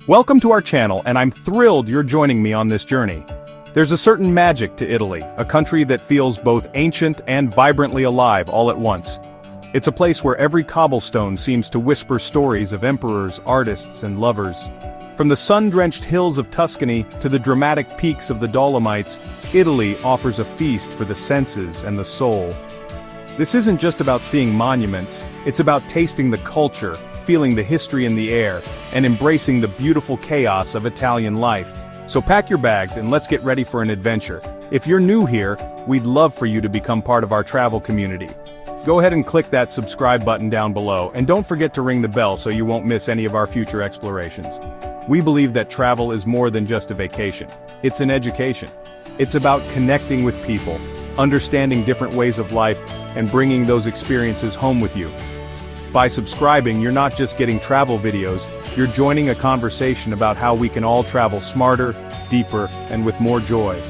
Welcome to our channel, and I'm thrilled you're joining me on this journey. There's a certain magic to Italy, a country that feels both ancient and vibrantly alive all at once. It's a place where every cobblestone seems to whisper stories of emperors, artists, and lovers. From the sun-drenched hills of Tuscany to the dramatic peaks of the Dolomites, Italy offers a feast for the senses and the soul. This isn't just about seeing monuments, it's about tasting the culture, feeling the history in the air, and embracing the beautiful chaos of Italian life. So pack your bags and let's get ready for an adventure. If you're new here, we'd love for you to become part of our travel community. Go ahead and click that subscribe button down below, and don't forget to ring the bell so you won't miss any of our future explorations. We believe that travel is more than just a vacation. It's an education. It's about connecting with people, understanding different ways of life, and bringing those experiences home with you. By subscribing, you're not just getting travel videos, you're joining a conversation about how we can all travel smarter, deeper, and with more joy.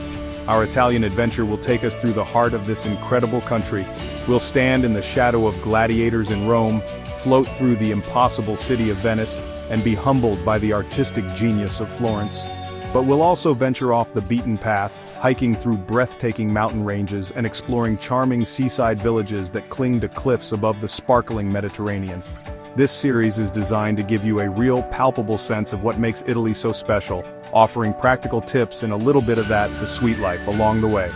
Our Italian adventure will take us through the heart of this incredible country. We'll stand in the shadow of gladiators in Rome, float through the impossible city of Venice, and be humbled by the artistic genius of Florence. But we'll also venture off the beaten path, hiking through breathtaking mountain ranges and exploring charming seaside villages that cling to cliffs above the sparkling Mediterranean. This series is designed to give you a real, palpable sense of what makes Italy so special, offering practical tips and a little bit of the sweet life along the way.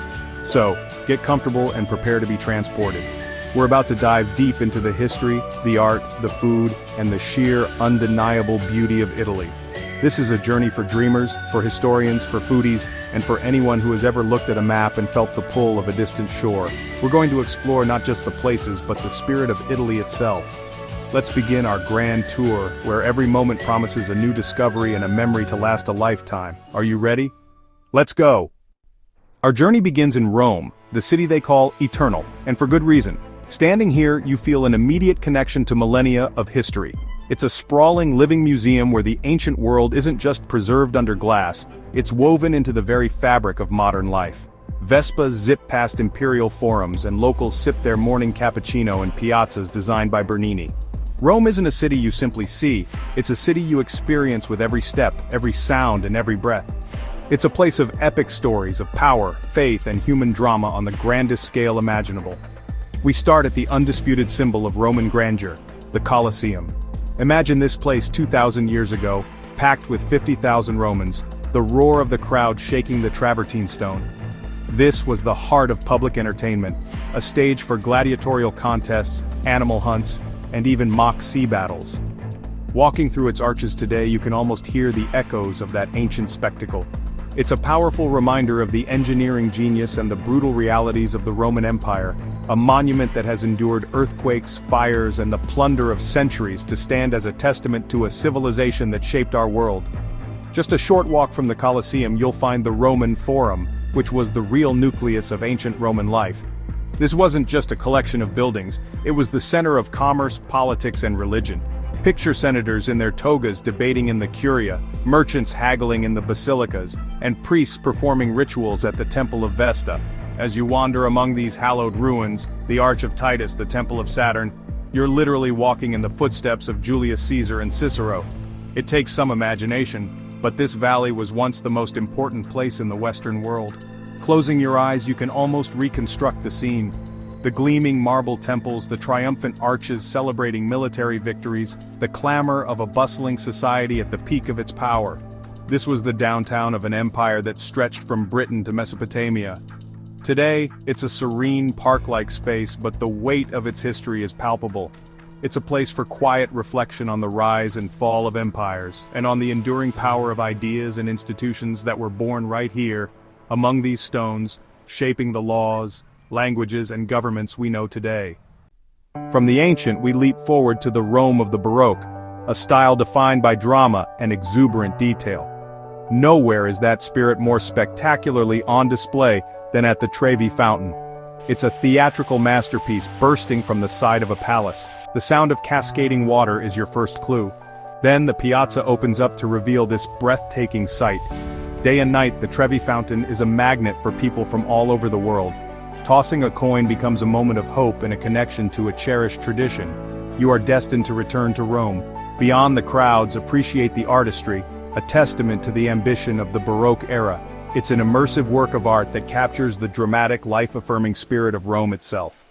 So, get comfortable and prepare to be transported. We're about to dive deep into the history, the art, the food, and the sheer, undeniable beauty of Italy. This is a journey for dreamers, for historians, for foodies, and for anyone who has ever looked at a map and felt the pull of a distant shore. We're going to explore not just the places, but the spirit of Italy itself. Let's begin our grand tour, where every moment promises a new discovery and a memory to last a lifetime. Are you ready? Let's go! Our journey begins in Rome, the city they call eternal, and for good reason. Standing here, you feel an immediate connection to millennia of history. It's a sprawling, living museum where the ancient world isn't just preserved under glass, it's woven into the very fabric of modern life. Vespas zip past imperial forums and locals sip their morning cappuccino in piazzas designed by Bernini. Rome isn't a city you simply see, it's a city you experience with every step, every sound, and every breath. It's a place of epic stories of power, faith, and human drama on the grandest scale imaginable. We start at the undisputed symbol of Roman grandeur, the Colosseum. Imagine this place 2,000 years ago, packed with 50,000 Romans, the roar of the crowd shaking the travertine stone. This was the heart of public entertainment, a stage for gladiatorial contests, animal hunts, and even mock sea battles. Walking through its arches today, you can almost hear the echoes of that ancient spectacle. It's a powerful reminder of the engineering genius and the brutal realities of the Roman Empire, a monument that has endured earthquakes, fires, and the plunder of centuries to stand as a testament to a civilization that shaped our world. Just a short walk from the Colosseum, you'll find the Roman Forum, which was the real nucleus of ancient Roman life. This wasn't just a collection of buildings, it was the center of commerce, politics, and religion. Picture senators in their togas debating in the Curia, merchants haggling in the basilicas, and priests performing rituals at the Temple of Vesta. As you wander among these hallowed ruins, the Arch of Titus, the Temple of Saturn, you're literally walking in the footsteps of Julius Caesar and Cicero. It takes some imagination, but this valley was once the most important place in the Western world. Closing your eyes, you can almost reconstruct the scene. The gleaming marble temples, the triumphant arches celebrating military victories, the clamor of a bustling society at the peak of its power. This was the downtown of an empire that stretched from Britain to Mesopotamia. Today, it's a serene, park-like space, but the weight of its history is palpable. It's a place for quiet reflection on the rise and fall of empires, and on the enduring power of ideas and institutions that were born right here, among these stones, shaping the laws, languages, and governments we know today. From the ancient, we leap forward to the Rome of the Baroque, a style defined by drama and exuberant detail. Nowhere is that spirit more spectacularly on display than at the Trevi Fountain. It's a theatrical masterpiece bursting from the side of a palace. The sound of cascading water is your first clue. Then the piazza opens up to reveal this breathtaking sight. Day and night, the Trevi Fountain is a magnet for people from all over the world. Tossing a coin becomes a moment of hope and a connection to a cherished tradition. You are destined to return to Rome. Beyond the crowds, appreciate the artistry, a testament to the ambition of the Baroque era. It's an immersive work of art that captures the dramatic, life-affirming spirit of Rome itself.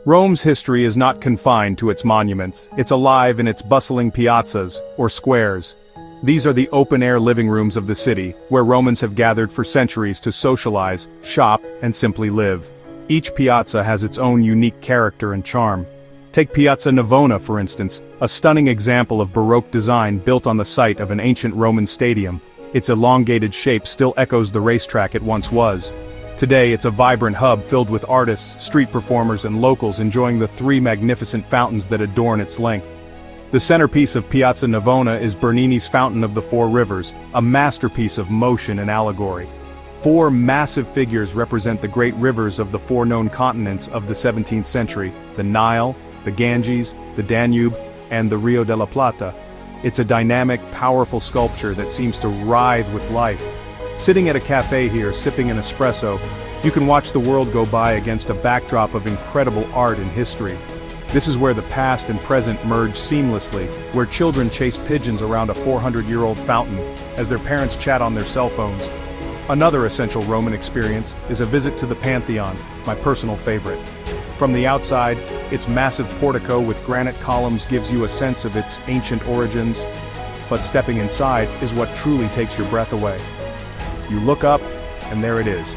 Rome's history is not confined to its monuments, it's alive in its bustling piazzas, or squares. These are the open-air living rooms of the city, where Romans have gathered for centuries to socialize, shop, and simply live. Each piazza has its own unique character and charm. Take Piazza Navona, for instance, a stunning example of Baroque design built on the site of an ancient Roman stadium. Its elongated shape still echoes the racetrack it once was. Today it's a vibrant hub filled with artists, street performers, and locals enjoying the three magnificent fountains that adorn its length. The centerpiece of Piazza Navona is Bernini's Fountain of the Four Rivers, a masterpiece of motion and allegory. Four massive figures represent the great rivers of the four known continents of the 17th century, the Nile, the Ganges, the Danube, and the Rio de la Plata. It's a dynamic, powerful sculpture that seems to writhe with life. Sitting at a cafe here, sipping an espresso, you can watch the world go by against a backdrop of incredible art and history. This is where the past and present merge seamlessly, where children chase pigeons around a 400-year-old fountain, as their parents chat on their cell phones. Another essential Roman experience is a visit to the Pantheon, my personal favorite. From the outside, its massive portico with granite columns gives you a sense of its ancient origins, but stepping inside is what truly takes your breath away. You look up, and there it is,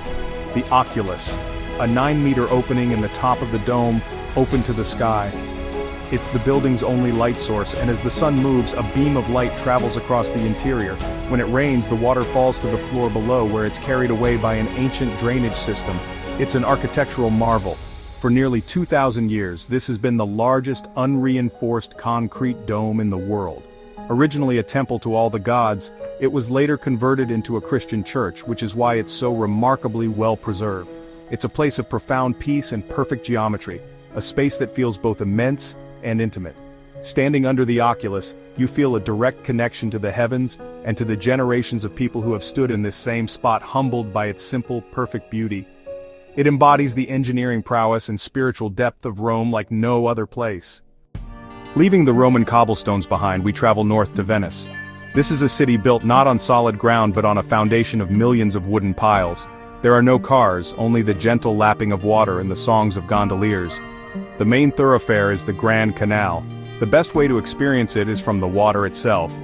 the oculus, a 9-meter opening in the top of the dome, open to the sky. It's the building's only light source, and as the sun moves, a beam of light travels across the interior. When it rains, the water falls to the floor below, where it's carried away by an ancient drainage system. It's an architectural marvel. For nearly 2,000 years, this has been the largest unreinforced concrete dome in the world. Originally a temple to all the gods, it was later converted into a Christian church, which is why it's so remarkably well preserved. It's a place of profound peace and perfect geometry, a space that feels both immense and intimate. Standing under the oculus, you feel a direct connection to the heavens and to the generations of people who have stood in this same spot, humbled by its simple, perfect beauty. It embodies the engineering prowess and spiritual depth of Rome like no other place. Leaving the Roman cobblestones behind, we travel north to Venice. This is a city built not on solid ground but on a foundation of millions of wooden piles. There are no cars, only the gentle lapping of water and the songs of gondoliers. The main thoroughfare is the Grand Canal. The best way to experience it is from the water itself.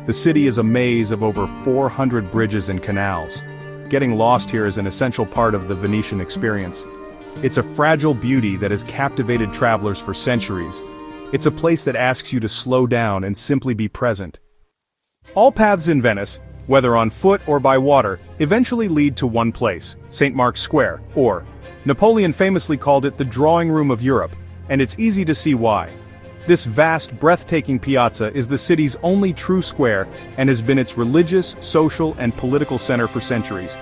The city is a maze of over 400 bridges and canals. Getting lost here is an essential part of the Venetian experience. It's a fragile beauty that has captivated travelers for centuries. It's a place that asks you to slow down and simply be present. All paths in Venice, whether on foot or by water, eventually lead to one place, St. Mark's Square, or Napoleon famously called it the drawing room of Europe, and it's easy to see why. This vast, breathtaking piazza is the city's only true square and has been its religious, social, and political center for centuries.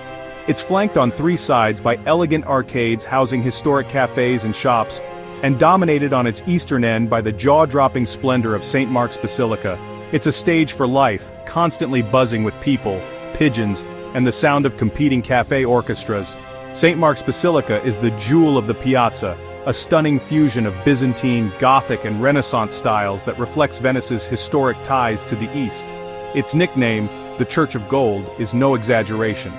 It's flanked on three sides by elegant arcades housing historic cafes and shops, and dominated on its eastern end by the jaw-dropping splendor of St. Mark's Basilica. It's a stage for life, constantly buzzing with people, pigeons, and the sound of competing cafe orchestras. St. Mark's Basilica is the jewel of the piazza, a stunning fusion of Byzantine, Gothic, and Renaissance styles that reflects Venice's historic ties to the East. Its nickname, the Church of Gold, is no exaggeration.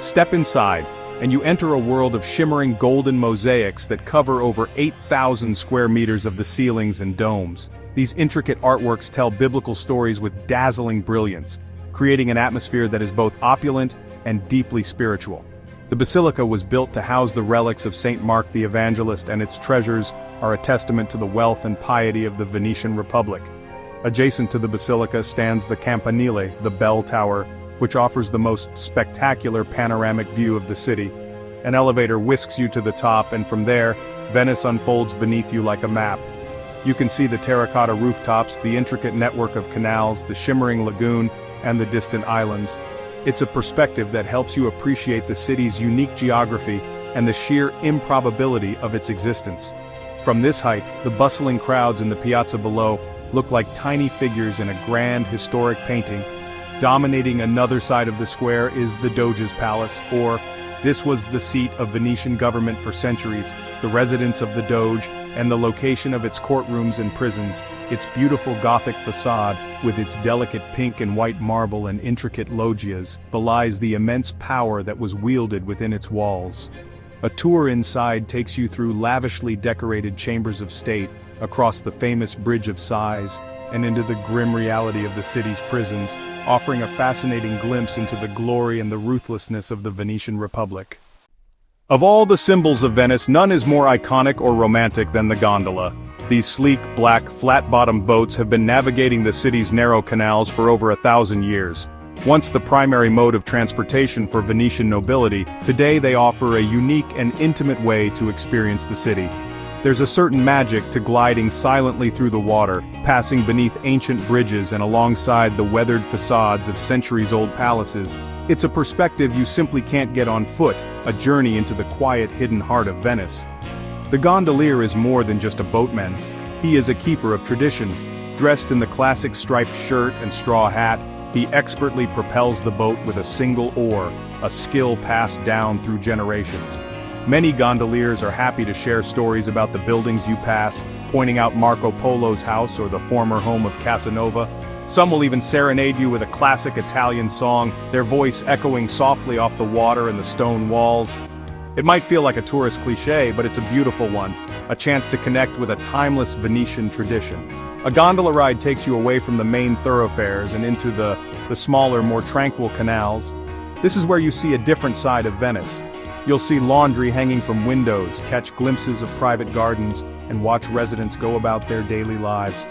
Step inside, and you enter a world of shimmering golden mosaics that cover over 8,000 square meters of the ceilings and domes. These intricate artworks tell biblical stories with dazzling brilliance, creating an atmosphere that is both opulent and deeply spiritual. The basilica was built to house the relics of St. Mark the Evangelist, and its treasures are a testament to the wealth and piety of the Venetian Republic. Adjacent to the basilica stands the Campanile, the bell tower, which offers the most spectacular panoramic view of the city. An elevator whisks you to the top, and from there, Venice unfolds beneath you like a map. You can see the terracotta rooftops, the intricate network of canals, the shimmering lagoon, and the distant islands. It's a perspective that helps you appreciate the city's unique geography and the sheer improbability of its existence. From this height, the bustling crowds in the piazza below look like tiny figures in a grand historic painting. Dominating another side of the square is the Doge's Palace, or This was the seat of Venetian government for centuries, the residence of the Doge, and the location of its courtrooms and prisons. Its beautiful Gothic facade, with its delicate pink and white marble and intricate loggias, belies the immense power that was wielded within its walls. A tour inside takes you through lavishly decorated chambers of state, across the famous Bridge of Sighs, and into the grim reality of the city's prisons, offering a fascinating glimpse into the glory and the ruthlessness of the Venetian Republic. Of all the symbols of Venice, none is more iconic or romantic than the gondola. These sleek, black, flat-bottomed boats have been navigating the city's narrow canals for over 1,000 years. Once the primary mode of transportation for Venetian nobility, today they offer a unique and intimate way to experience the city. There's a certain magic to gliding silently through the water, passing beneath ancient bridges and alongside the weathered facades of centuries-old palaces. It's a perspective you simply can't get on foot, a journey into the quiet hidden heart of Venice. The gondolier is more than just a boatman. He is a keeper of tradition. Dressed in the classic striped shirt and straw hat, he expertly propels the boat with a single oar, a skill passed down through generations. Many gondoliers are happy to share stories about the buildings you pass, pointing out Marco Polo's house or the former home of Casanova. Some will even serenade you with a classic Italian song, their voice echoing softly off the water and the stone walls. It might feel like a tourist cliché, but it's a beautiful one, a chance to connect with a timeless Venetian tradition. A gondola ride takes you away from the main thoroughfares and into the smaller, more tranquil canals. This is where you see a different side of Venice. You'll see laundry hanging from windows, catch glimpses of private gardens, and watch residents go about their daily lives.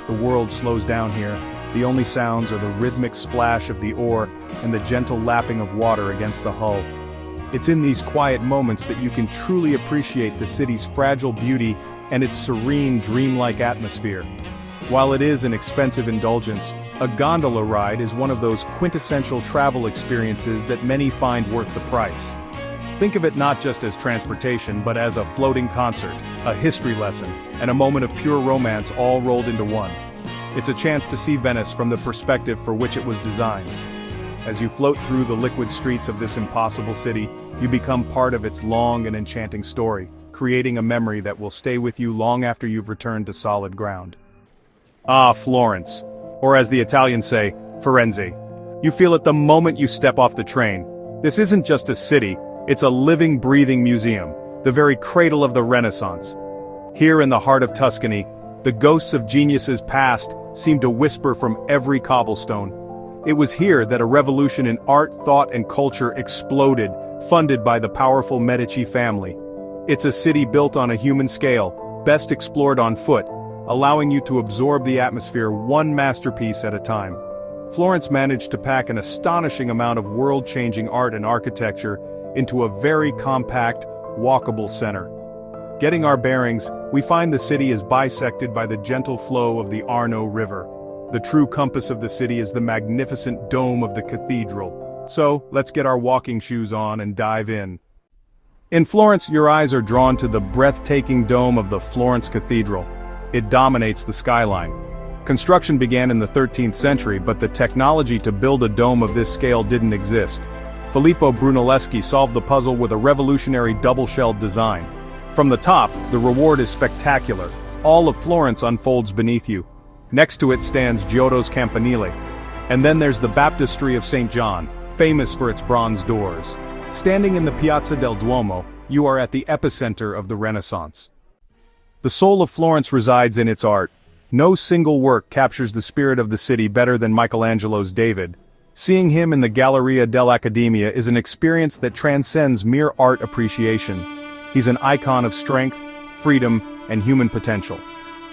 The world slows down here. The only sounds are the rhythmic splash of the oar and the gentle lapping of water against the hull. It's in these quiet moments that you can truly appreciate the city's fragile beauty and its serene, dreamlike atmosphere. While it is an expensive indulgence, a gondola ride is one of those quintessential travel experiences that many find worth the price. Think of it not just as transportation, but as a floating concert, a history lesson, and a moment of pure romance all rolled into one. It's a chance to see Venice from the perspective for which it was designed. As you float through the liquid streets of this impossible city, you become part of its long and enchanting story, creating a memory that will stay with you long after you've returned to solid ground. Ah, Florence, or as the Italians say, Firenze. You feel it the moment you step off the train. This isn't just a city, it's a living, breathing museum, the very cradle of the Renaissance. Here in the heart of Tuscany, the ghosts of geniuses past seem to whisper from every cobblestone. It was here that a revolution in art, thought, and culture exploded, funded by the powerful Medici family. It's a city built on a human scale, best explored on foot, allowing you to absorb the atmosphere one masterpiece at a time. Florence managed to pack an astonishing amount of world-changing art and architecture into a very compact, walkable center. Getting our bearings, we find the city is bisected by the gentle flow of the Arno River. The true compass of the city is the magnificent dome of the cathedral. So, let's get our walking shoes on and dive in. In Florence, your eyes are drawn to the breathtaking dome of the Florence Cathedral. It dominates the skyline. Construction began in the 13th century, but the technology to build a dome of this scale didn't exist. Filippo Brunelleschi solved the puzzle with a revolutionary double-shelled design. From the top, the reward is spectacular. All of Florence unfolds beneath you. Next to it stands Giotto's Campanile. And then there's the Baptistry of St. John, famous for its bronze doors. Standing in the Piazza del Duomo, you are at the epicenter of the Renaissance. The soul of Florence resides in its art. No single work captures the spirit of the city better than Michelangelo's David. Seeing him in the Galleria dell'Accademia is an experience that transcends mere art appreciation. He's an icon of strength, freedom, and human potential.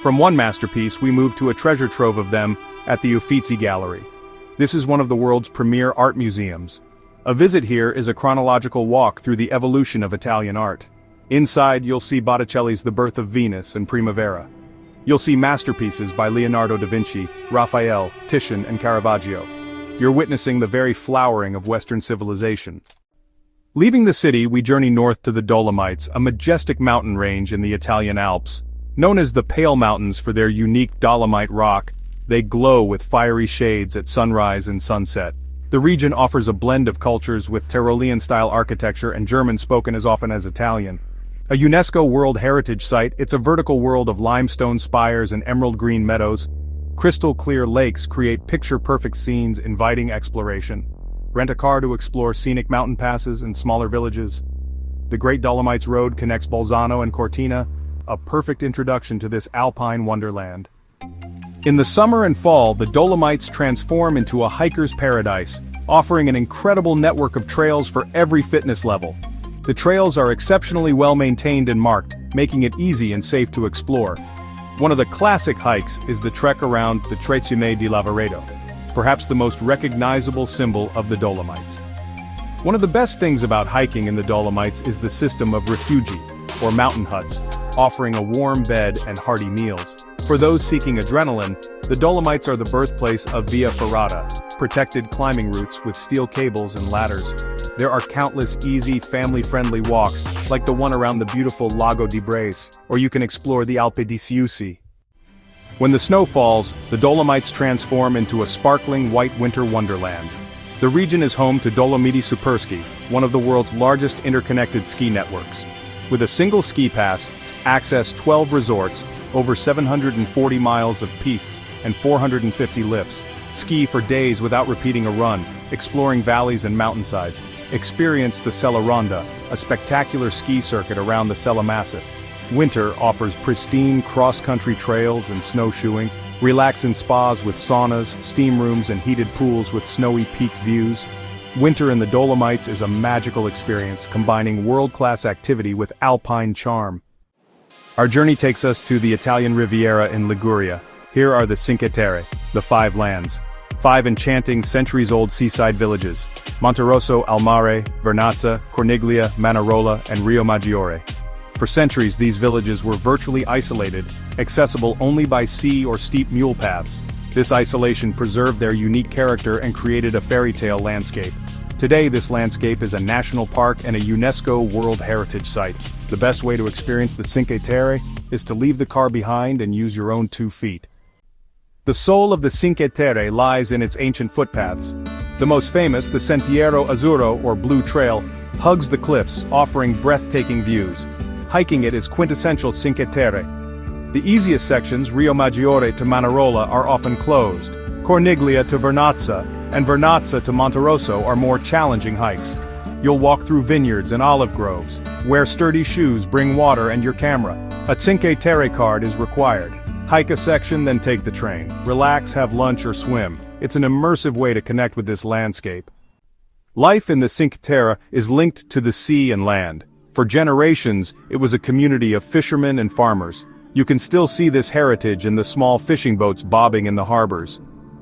From one masterpiece, we move to a treasure trove of them at the Uffizi Gallery. This is one of the world's premier art museums. A visit here is a chronological walk through the evolution of Italian art. Inside, you'll see Botticelli's The Birth of Venus and Primavera. You'll see masterpieces by Leonardo da Vinci, Raphael, Titian, and Caravaggio. You're witnessing the very flowering of Western civilization. Leaving the city, we journey north to the Dolomites, a majestic mountain range in the Italian Alps. Known as the Pale Mountains for their unique dolomite rock, they glow with fiery shades at sunrise and sunset. The region offers a blend of cultures with Tyrolean-style architecture and German spoken as often as Italian. A UNESCO World Heritage Site, it's a vertical world of limestone spires and emerald green meadows. Crystal-clear lakes create picture-perfect scenes inviting exploration. Rent a car to explore scenic mountain passes and smaller villages. The Great Dolomites Road connects Bolzano and Cortina, a perfect introduction to this alpine wonderland. In the summer and fall, the Dolomites transform into a hiker's paradise, offering an incredible network of trails for every fitness level. The trails are exceptionally well maintained and marked, making it easy and safe to explore. One of the classic hikes is the trek around the Trecime di Lavaredo, perhaps the most recognizable symbol of the Dolomites. One of the best things about hiking in the Dolomites is the system of refugi, or mountain huts, offering a warm bed and hearty meals. For those seeking adrenaline, the Dolomites are the birthplace of Via Ferrata, protected climbing routes with steel cables and ladders. There are countless easy, family-friendly walks, like the one around the beautiful Lago di Braies, or you can explore the Alpe di Siusi. When the snow falls, the Dolomites transform into a sparkling white winter wonderland. The region is home to Dolomiti Superski, one of the world's largest interconnected ski networks. With a single ski pass, access 12 resorts, over 740 miles of pistes, and 450 lifts. Ski for days without repeating a run, exploring valleys and mountainsides. Experience the Sella Ronda, a spectacular ski circuit around the Sella Massif. Winter offers pristine cross-country trails and snowshoeing. Relax in spas with saunas, steam rooms, and heated pools with snowy peak views. Winter in the Dolomites is a magical experience, combining world-class activity with alpine charm. Our journey takes us to the Italian Riviera in Liguria. Here are the Cinque Terre, the Five Lands. 5 enchanting, centuries-old seaside villages: Monterosso al Mare, Vernazza, Corniglia, Manarola, and Rio Maggiore. For centuries, these villages were virtually isolated, accessible only by sea or steep mule paths. This isolation preserved their unique character and created a fairy tale landscape. Today, this landscape is a national park and a UNESCO World Heritage Site. The best way to experience the Cinque Terre is to leave the car behind and use your own 2 feet. The soul of the Cinque Terre lies in its ancient footpaths. The most famous, the Sentiero Azzurro, or Blue Trail, hugs the cliffs, offering breathtaking views. Hiking it is quintessential Cinque Terre. The easiest sections, Rio Maggiore to Manarola, are often closed. Corniglia to Vernazza, and Vernazza to Monterosso are more challenging hikes. You'll walk through vineyards and olive groves. Wear sturdy shoes, bring water and your camera. A Cinque Terre card is required. Hike a section, then take the train. Relax, have lunch or swim. It's an immersive way to connect with this landscape. Life in the Cinque Terre is linked to the sea and land. For generations, it was a community of fishermen and farmers. You can still see this heritage in the small fishing boats bobbing in the harbors.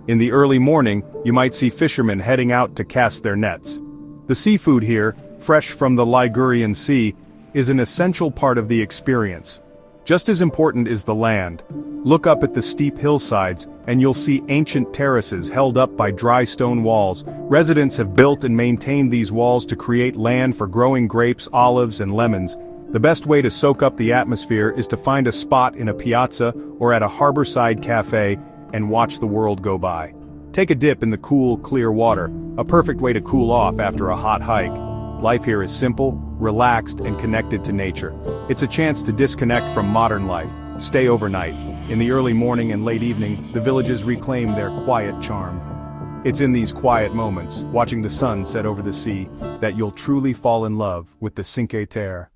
In the early morning, you might see fishermen heading out to cast their nets. The seafood here, fresh from the Ligurian Sea, is an essential part of the experience. Just as important is the land. Look up at the steep hillsides, and you'll see ancient terraces held up by dry stone walls. Residents have built and maintained these walls to create land for growing grapes, olives, and lemons. The best way to soak up the atmosphere is to find a spot in a piazza or at a harborside cafe and watch the world go by. Take a dip in the cool, clear water, a perfect way to cool off after a hot hike. Life here is simple, relaxed, and connected to nature. It's a chance to disconnect from modern life, stay overnight. In the early morning and late evening, the villages reclaim their quiet charm. It's in these quiet moments, watching the sun set over the sea, that you'll truly fall in love with the Cinque Terre.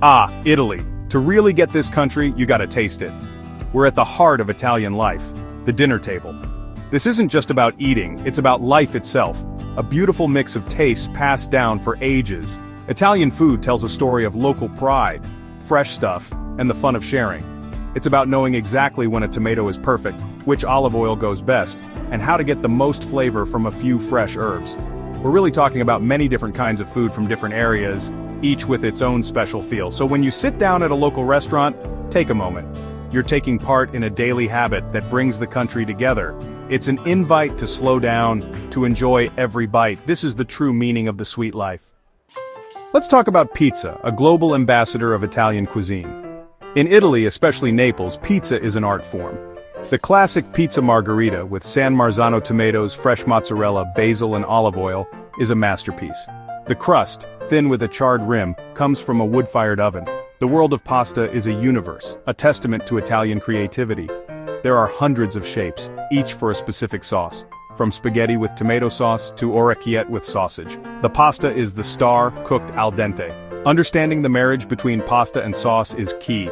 Ah, Italy. To really get this country, you gotta taste it. We're at the heart of Italian life, the dinner table. This isn't just about eating, it's about life itself. A beautiful mix of tastes passed down for ages. Italian food tells a story of local pride, fresh stuff, and the fun of sharing. It's about knowing exactly when a tomato is perfect, which olive oil goes best, and how to get the most flavor from a few fresh herbs. We're really talking about many different kinds of food from different areas, each with its own special feel. So when you sit down at a local restaurant, take a moment. You're taking part in a daily habit that brings the country together. It's an invite to slow down, to enjoy every bite. This is the true meaning of the sweet life. Let's talk about pizza, a global ambassador of Italian cuisine. In Italy, especially Naples, pizza is an art form. The classic pizza margherita with San Marzano tomatoes, fresh mozzarella, basil and olive oil is a masterpiece. The crust, thin with a charred rim, comes from a wood-fired oven. The world of pasta is a universe, a testament to Italian creativity. There are hundreds of shapes, each for a specific sauce. From spaghetti with tomato sauce to orecchiette with sausage. The pasta is the star, cooked al dente. Understanding the marriage between pasta and sauce is key.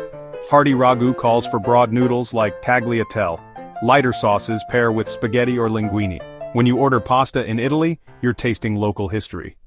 Hearty ragu calls for broad noodles like tagliatelle. Lighter sauces pair with spaghetti or linguine. When you order pasta in Italy, you're tasting local history.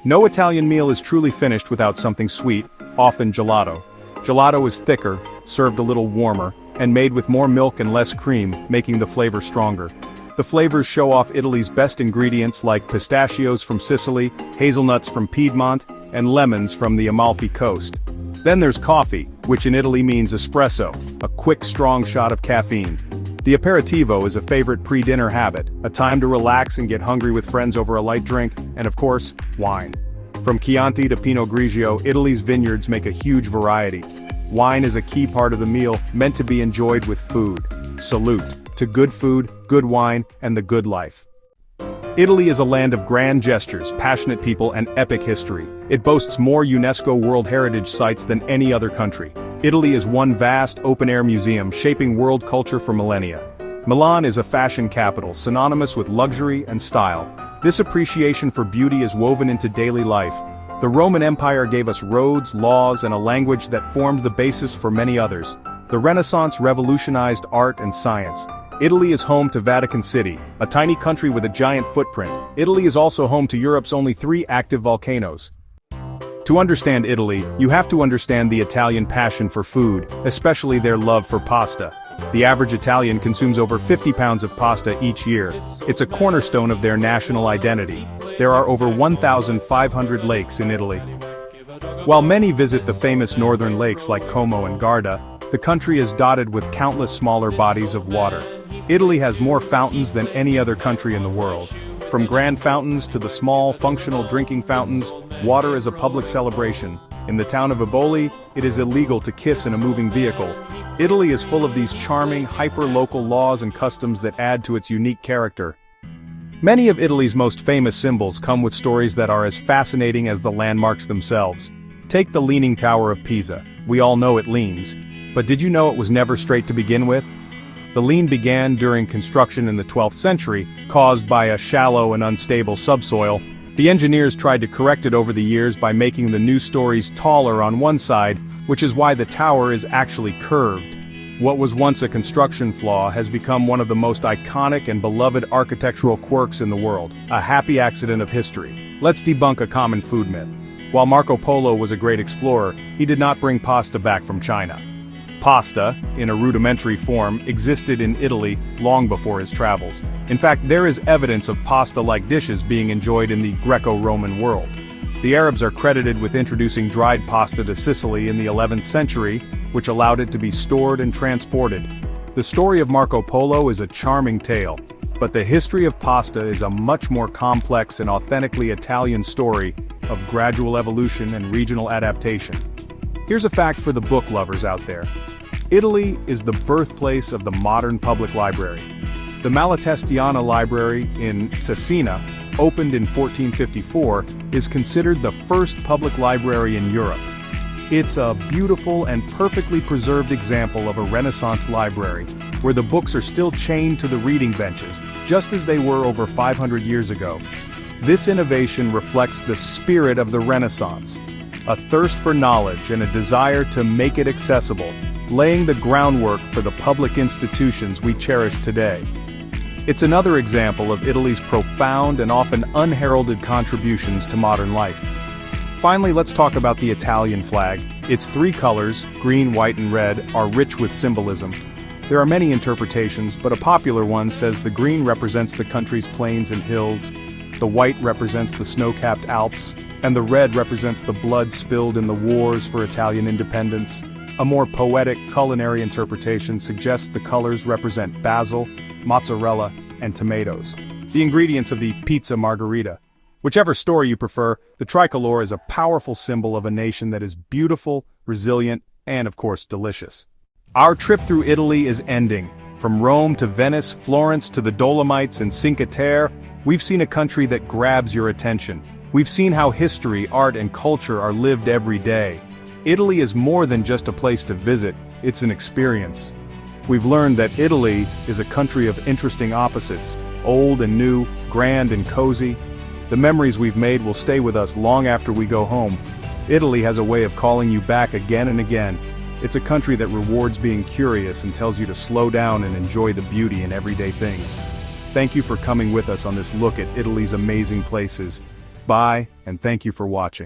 No Italian meal is truly finished without something sweet, often gelato. Gelato is thicker, served a little warmer, and made with more milk and less cream, making the flavor stronger. The flavors show off Italy's best ingredients like pistachios from Sicily, hazelnuts from Piedmont, and lemons from the Amalfi Coast. Then there's coffee, which in Italy means espresso, a quick strong shot of caffeine. The aperitivo is a favorite pre-dinner habit, a time to relax and get hungry with friends over a light drink, and of course, wine. From Chianti to Pinot Grigio, Italy's vineyards make a huge variety. Wine is a key part of the meal, meant to be enjoyed with food. Salute to good food, good wine, and the good life. Italy is a land of grand gestures, passionate people, and epic history. It boasts more UNESCO World Heritage Sites than any other country. Italy is one vast, open-air museum shaping world culture for millennia. Milan is a fashion capital, synonymous with luxury and style. This appreciation for beauty is woven into daily life. The Roman Empire gave us roads, laws, and a language that formed the basis for many others. The Renaissance revolutionized art and science. Italy is home to Vatican City, a tiny country with a giant footprint. Italy is also home to Europe's only 3 active volcanoes. To understand Italy, you have to understand the Italian passion for food, especially their love for pasta. The average Italian consumes over 50 pounds of pasta each year. It's a cornerstone of their national identity. There are over 1,500 lakes in Italy. While many visit the famous northern lakes like Como and Garda, the country is dotted with countless smaller bodies of water. Italy has more fountains than any other country in the world. From grand fountains to the small, functional drinking fountains, water is a public celebration. In the town of Eboli, it is illegal to kiss in a moving vehicle. Italy is full of these charming, hyper-local laws and customs that add to its unique character. Many of Italy's most famous symbols come with stories that are as fascinating as the landmarks themselves. Take the Leaning Tower of Pisa. We all know it leans. But did you know it was never straight to begin with? The lean began during construction in the 12th century, caused by a shallow and unstable subsoil. The engineers tried to correct it over the years by making the new stories taller on one side, which is why the tower is actually curved. What was once a construction flaw has become one of the most iconic and beloved architectural quirks in the world, a happy accident of history. Let's debunk a common food myth. While Marco Polo was a great explorer, he did not bring pasta back from China. Pasta, in a rudimentary form, existed in Italy long before his travels. In fact, there is evidence of pasta-like dishes being enjoyed in the Greco-Roman world. The Arabs are credited with introducing dried pasta to Sicily in the 11th century, which allowed it to be stored and transported. The story of Marco Polo is a charming tale, but the history of pasta is a much more complex and authentically Italian story of gradual evolution and regional adaptation. Here's a fact for the book lovers out there. Italy is the birthplace of the modern public library. The Malatestiana Library in Cesena, opened in 1454, is considered the first public library in Europe. It's a beautiful and perfectly preserved example of a Renaissance library, where the books are still chained to the reading benches, just as they were over 500 years ago. This innovation reflects the spirit of the Renaissance, a thirst for knowledge and a desire to make it accessible, laying the groundwork for the public institutions we cherish today. It's another example of Italy's profound and often unheralded contributions to modern life. Finally, let's talk about the Italian flag. Its 3 colors, green, white, and red, are rich with symbolism. There are many interpretations, but a popular one says the green represents the country's plains and hills, the white represents the snow-capped Alps, and the red represents the blood spilled in the wars for Italian independence. A more poetic culinary interpretation suggests the colors represent basil, mozzarella, and tomatoes, the ingredients of the pizza margherita. Whichever story you prefer, the tricolor is a powerful symbol of a nation that is beautiful, resilient, and of course delicious. Our trip through Italy is ending. From Rome to Venice, Florence to the Dolomites and Cinque Terre, we've seen a country that grabs your attention. We've seen how history, art and culture are lived every day. Italy is more than just a place to visit, it's an experience. We've learned that Italy is a country of interesting opposites, old and new, grand and cozy. The memories we've made will stay with us long after we go home. Italy has a way of calling you back again and again. It's a country that rewards being curious and tells you to slow down and enjoy the beauty in everyday things. Thank you for coming with us on this look at Italy's amazing places. Bye, and thank you for watching.